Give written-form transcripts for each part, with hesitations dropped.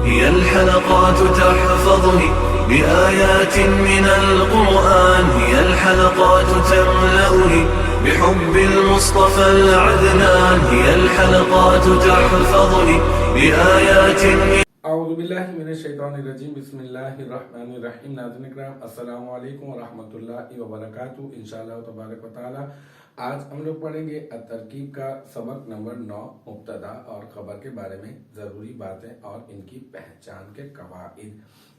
هي الحلقات تحفظني بآيات من القرآن، هي الحلقات تملأني بحب المصطفى العدنان، هي الحلقات تحفظني بآيات من اعوذ باللہ من الشیطان الرجیم، بسم اللہ الرحمن الرحیم۔ ناظرین اکرام، السلام علیکم ورحمۃ اللہ وبرکاتہ۔ انشاءاللہ تبارک و تعالی آج ہم لوگ پڑھیں گے ترکیب کا سبق نمبر 9، مبتدا اور خبر کے بارے میں ضروری باتیں اور ان کی پہچان کے قواعد۔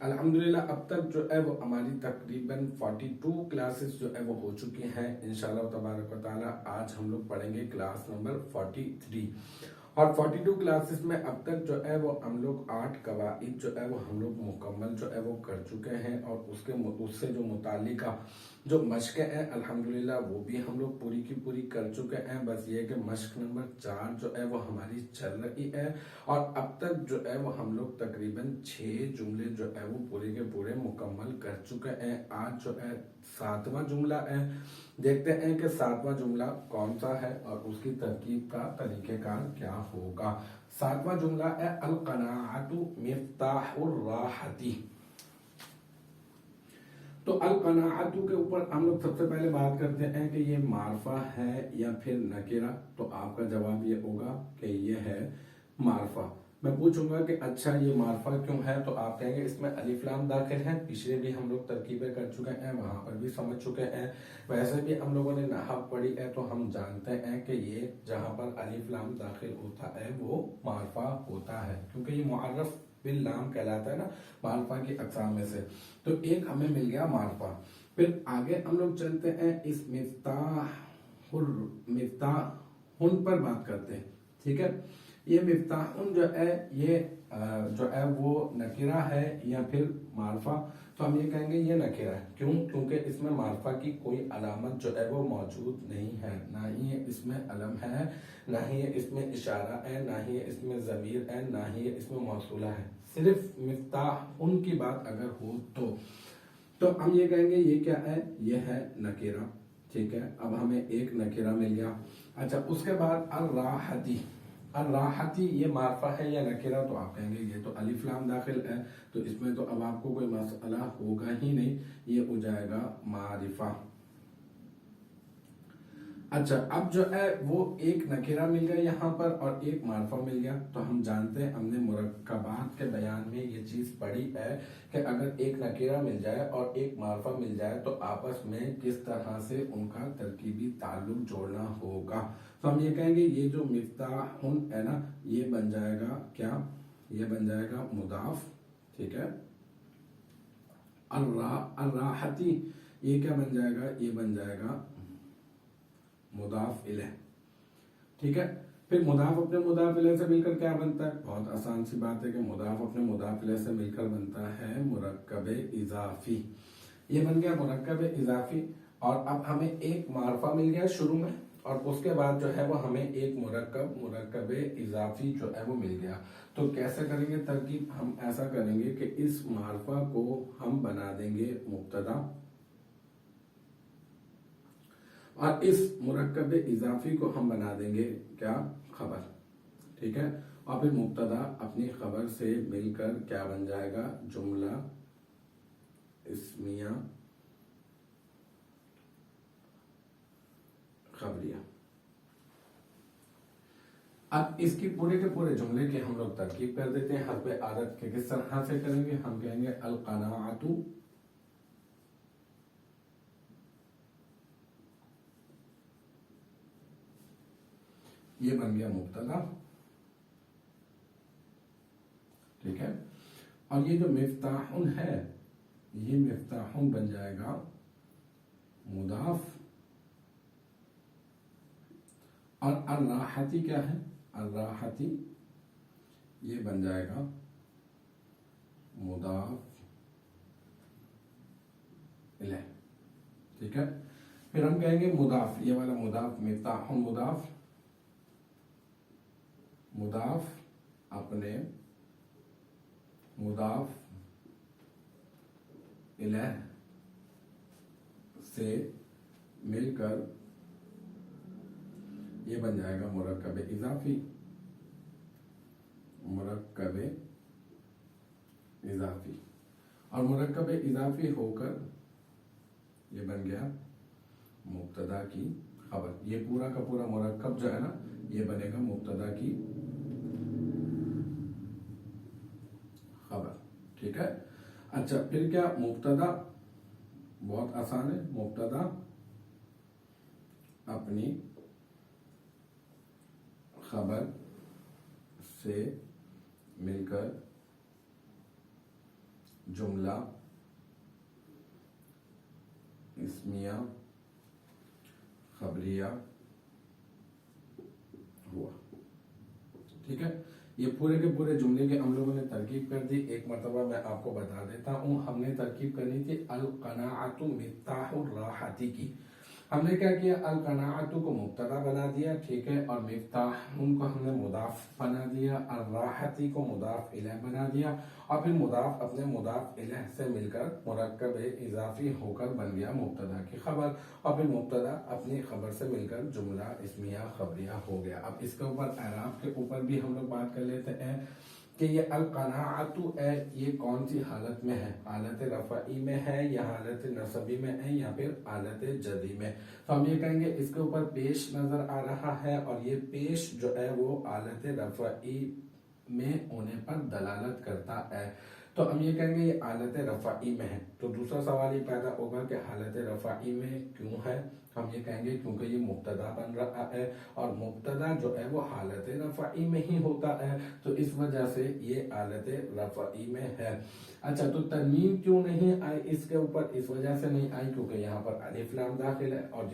الحمدللہ اب تک جو ہے وہ ہماری تقریباً 42 کلاسز جو ہے وہ ہو چکی ہیں۔ انشاءاللہ تبارک و تعالی آج ہم لوگ پڑھیں گے کلاس نمبر 43، اور 42 کلاسز میں اب تک جو ہے وہ ہم لوگ 8 قواعد جو ہے وہ ہم لوگ مکمل جو ہے وہ کر چکے ہیں، اور اس سے جو متعلقہ جو مشقیں ہیں الحمدللہ وہ بھی ہم لوگ پوری کی پوری کر چکے ہیں۔ بس یہ کہ مشق نمبر 4 جو ہے وہ ہماری چل رہی ہے، اور اب تک جو ہے وہ ہم لوگ تقریباً 6 جملے جو ہے وہ پورے کے پورے مکمل کر چکے ہیں۔ آج جو ہے 7واں جملہ ہے، دیکھتے ہیں کہ 7واں جملہ کون سا ہے اور اس کی ترکیب کا طریقہ کار کیا ہوگا۔ 7واں جملہ ہے القناعۃ مفتاح الراحۃ۔ تو القناعۃ کے اوپر ہم لوگ سب سے پہلے بات کرتے ہیں کہ یہ معرفہ ہے یا پھر نکرہ۔ تو آپ کا جواب یہ ہوگا کہ یہ ہے معرفہ۔ میں پوچھوں گا کہ اچھا یہ معرفہ کیوں ہے، تو آپ کہیں گے اس میں الف لام داخل ہے۔ پچھلے بھی ہم لوگ ترکیبیں کر چکے ہیں، وہاں پر بھی سمجھ چکے ہیں۔ ویسے بھی ہم لوگوں نے نحو پڑھی ہے تو ہم جانتے ہیں کہ یہ جہاں پر الف لام داخل ہوتا ہے وہ معرفہ ہوتا ہے، کیونکہ یہ معرف باللام کہلاتا ہے نا، معرفہ کی اقسام میں سے۔ تو ایک ہمیں مل گیا معرفہ۔ پھر آگے ہم لوگ چلتے ہیں اس مفتاحن پر بات کرتے ہیں، ٹھیک ہے۔ یہ مفتاحن جو ہے یہ جو ہے وہ نکرہ ہے یا پھر معرفہ، تو ہم یہ کہیں گے یہ نکرہ ہے۔ کیوں؟ کیونکہ اس میں معرفہ کی کوئی علامت جو ہے وہ موجود نہیں ہے، نہ ہی اس میں علم ہے، نہ ہی اس میں اشارہ ہے، نہ ہی اس میں ضمیر ہے، نہ ہی اس میں موصولہ ہے۔ صرف مفتاحن کی بات اگر ہو تو ہم یہ کہیں گے یہ کیا ہے، یہ ہے نکرہ، ٹھیک ہے۔ اب ہمیں ایک نکرہ مل گیا۔ اچھا، اس کے بعد الراحتی۔ الراحتی یہ معرفہ ہے یا نکرہ، تو آپ کہیں گے یہ تو الف لام داخل ہے، تو اس میں تو اب آپ کو کوئی مسئلہ ہوگا ہی نہیں، یہ ہو جائے گا معرفہ۔ اچھا، اب جو ہے وہ ایک نکرہ مل گیا یہاں پر اور ایک معرفہ مل گیا، تو ہم جانتے ہیں، ہم نے مرکبات کے بیان میں یہ چیز پڑھی ہے کہ اگر ایک نکرہ مل جائے اور ایک معرفہ مل جائے تو آپس میں کس طرح سے ان کا ترکیبی تعلق جوڑنا ہوگا۔ تو ہم یہ کہیں گے یہ جو مفتاحن ہے نا، یہ بن جائے گا کیا، یہ بن جائے گا مضاف، ٹھیک ہے۔ الراحتی یہ کیا بن جائے گا، یہ بن جائے گا مضاف الیہ، ٹھیک ہے۔ پھر مضاف اپنے مضاف الیہ سے مل کر کیا بنتا ہے، بہت آسان سی بات ہے کہ مضاف اپنے مضاف الیہ سے مل کر بنتا ہے مرکب اضافی۔ یہ بن گیا مرکب اضافی، اور اب ہمیں ایک معرفہ مل گیا شروع میں، اور اس کے بعد جو ہے وہ ہمیں ایک مرکب اضافی جو ہے وہ مل گیا۔ تو کیسے کریں گے ترکیب، ہم ایسا کریں گے کہ اس معرفہ کو ہم بنا دیں گے مبتدا، اور اس مرکب اضافی کو ہم بنا دیں گے کیا، خبر، ٹھیک ہے۔ اور پھر مبتدا اپنی خبر سے مل کر کیا بن جائے گا، جملہ اسمیہ خبریہ۔ اب اس کی پورے کے پورے جملے کی ہم لوگ ترکیب کر دیتے ہیں حسب عادت کے۔ کس طرح سے کریں گے، ہم کہیں گے القناعۃ، یہ بن گیا مبتدا، ٹھیک ہے۔ اور یہ جو مفتاحن ہے، یہ مفتاحن بن جائے گا مضاف، اور الراحتی کیا ہے، الراحتی یہ بن جائے گا مضاف الیہ، ٹھیک ہے۔ پھر ہم کہیں گے مضاف، یہ والا مضاف، مفتاحن مضاف اپنے مضاف الیہ سے مل کر یہ بن جائے گا مرکب اضافی، مرکب इजाफी, और मुरक्कब इजाफी होकर ये बन गया मुब्तदा की खबर। ये पूरा का पूरा मुरक्कब जो है ना ये बनेगा मुब्तदा की खबर। ठीक है। अच्छा, फिर क्या मुब्तदा, बहुत आसान है। मुब्तदा अपनी खबर से मिलकर जुमला इस्मिया खबरिया हुआ। ठीक है। ये पूरे के पूरे जुमले के हम लोगों ने तरकीब कर दी। एक मरतबा मैं आपको बता देता हूँ, हमने तरकीब करनी थी अल क़नाअतु मिफ्ताहुर राहती की। हमने क्या किया, अल क़नाअतु को मुब्तदा बना दिया, ठीक है, और मिफ्ताहुन को हमने मुदाफ बना दिया, अल राहती को मुदाफ इलैह बना दिया, और फिर मुदाफ अपने मुदाफ इलैह से मिलकर मुरक्कब इजाफी होकर बन गया मुब्तदा की खबर, और फिर मुब्तदा अपनी खबर से मिलकर जुमला इस्मिया खबरिया हो गया। अब इसके ऊपर एराब के ऊपर भी हम लोग बात कर लेते हैं कि ये अल क़नाअतु है, ये कौन सी हालत में है, हालत रफ़ई में है या हालत नसबी में है या फिर हालत जदी में। तो हम ये कहेंगे इसके ऊपर पेश नजर आ रहा है, और ये पेश जो है वो हालत रफ़ई में होने पर दलालत करता है। तो हम ये कहेंगे ये हालत रफ़ई में है। तो दूसरा सवाल ये पैदा होगा कि हालत रफ़ई में क्यों है। हम ये कहेंगे क्योंकि ये मुब्तदा बन रहा है, और मुब्तदा जो है वो हालत रफ़ई में ही होता है, तो इस वजह से ये हालत रफ़ई में है। अच्छा, तो तनवीन क्यों नहीं आई इसके ऊपर, इस वजह से नहीं आई क्योंकि यहाँ पर अलिफ लाम दाखिल है, और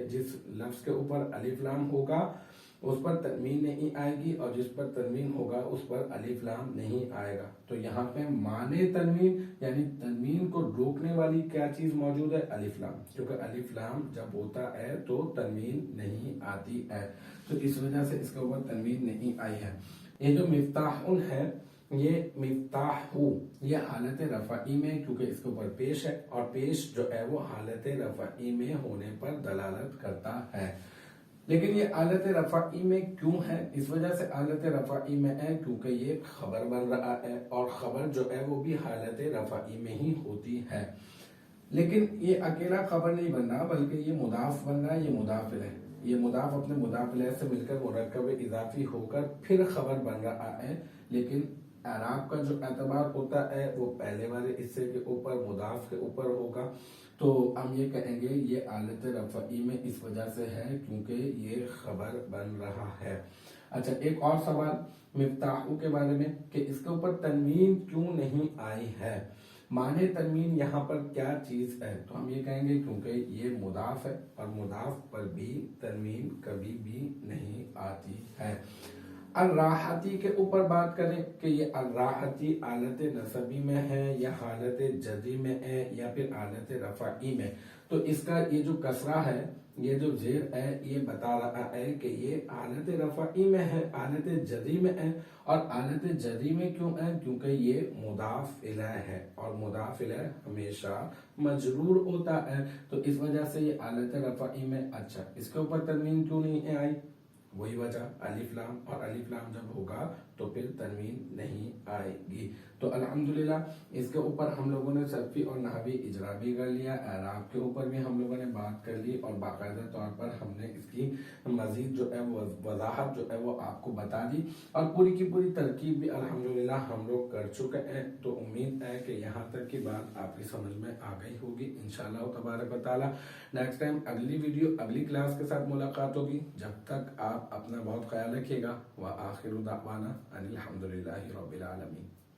जिस लफ्ज के ऊपर अलिफ लाम होगा उस पर तनवीन नहीं आएगी, और जिस पर तनवीन होगा उस पर अलिफ लाम नहीं आएगा। तो यहाँ पे माने तनवीन यानी तनवीन को रोकने वाली क्या चीज मौजूद है, अलिफ लाम, क्योंकि अलिफ लाम जब होता है तो तनवीन नहीं आती है, तो इस वजह से इसके ऊपर तनवीन नहीं आई है। ये जो मिफ्ताहुन है, ये मिफ्ताहु, ये हालत रफ़ई में, क्योंकि इसके ऊपर पेश है, और पेश जो है वो हालत रफ़ई में होने पर दलालत करता है। लेकिन ये हालत रफ़ई में क्यों है, इस वजह से हालत रफ़ई में है क्योंकि ये खबर बन रहा है, और खबर जो है वो भी हालत रफ़ई में ही होती है। लेकिन ये अकेला खबर नहीं बन रहा, बल्कि ये मुदाफ बन रहा है, ये मुदाफ इलैह, ये मुदाफ अपने मुदाफ इलैह से मिलकर मुरक्कब इजाफी होकर फिर खबर बन रहा है। लेकिन एराब का जो एतबार होता है वो पहले वाले हिस्से के ऊपर मुदाफ के ऊपर होगा। तो हम ये कहेंगे ये हालत रफ़ई में इस वजह से है क्योंकि ये खबर बन रहा है। अच्छा, एक और सवाल मिफ्ताहु के बारे में कि इसके ऊपर तनवीन क्यों नहीं आई है, माने तनवीन यहाँ पर क्या चीज है। तो हम ये कहेंगे क्योंकि ये मुदाफ है, और मुदाफ पर भी तनवीन कभी भी नहीं आती है। अल-राहती के ऊपर बात करें कि ये अल-राहती हालत नसबी में है या हालत जदी में है या फिर हालत रफ़ई में, तो इसका ये जो कसरा है, ये जो जेर है, ये बता रहा है कि ये हालत रफ़ई में है, हालत जदी में है। और हालत जदी में क्यों है, क्योंकि ये मुदाफ इलैह है, और मुदाफ इलैह हमेशा मजरूर होता है, तो इस वजह से ये हालत रफ़ई में। अच्छा, इसके ऊपर तनवीन क्यों नहीं आई, वही वजह अलिफ लाम, और अलिफ लाम जब होगा तो फिर तनवीन नहीं आएगी। तो अल्हम्दुलिल्लाह इसके ऊपर हम लोगों ने सर्फी और नहवी इजरा भी कर लिया, एराब के ऊपर भी हम लोगों ने बात कर ली, और बाकायदा तौर पर हमने इसकी मजीद जो है वो वजाहत जो है वो आपको बता दी, और पूरी की पूरी तरकीब भी अल्हम्दुलिल्लाह हम लोग कर चुके हैं। तो उम्मीद है कि यहाँ तक की बात आपकी समझ में आ गई होगी इंशाअल्लाह तबारक व तआला। नेक्स्ट टाइम अगली वीडियो अगली क्लास के साथ मुलाकात होगी। जब तक आप अपना बहुत ख्याल रखिएगा। व आखिरु दावाना अनिल हम्दुलिल्लाहि रब्बिल आलमीन।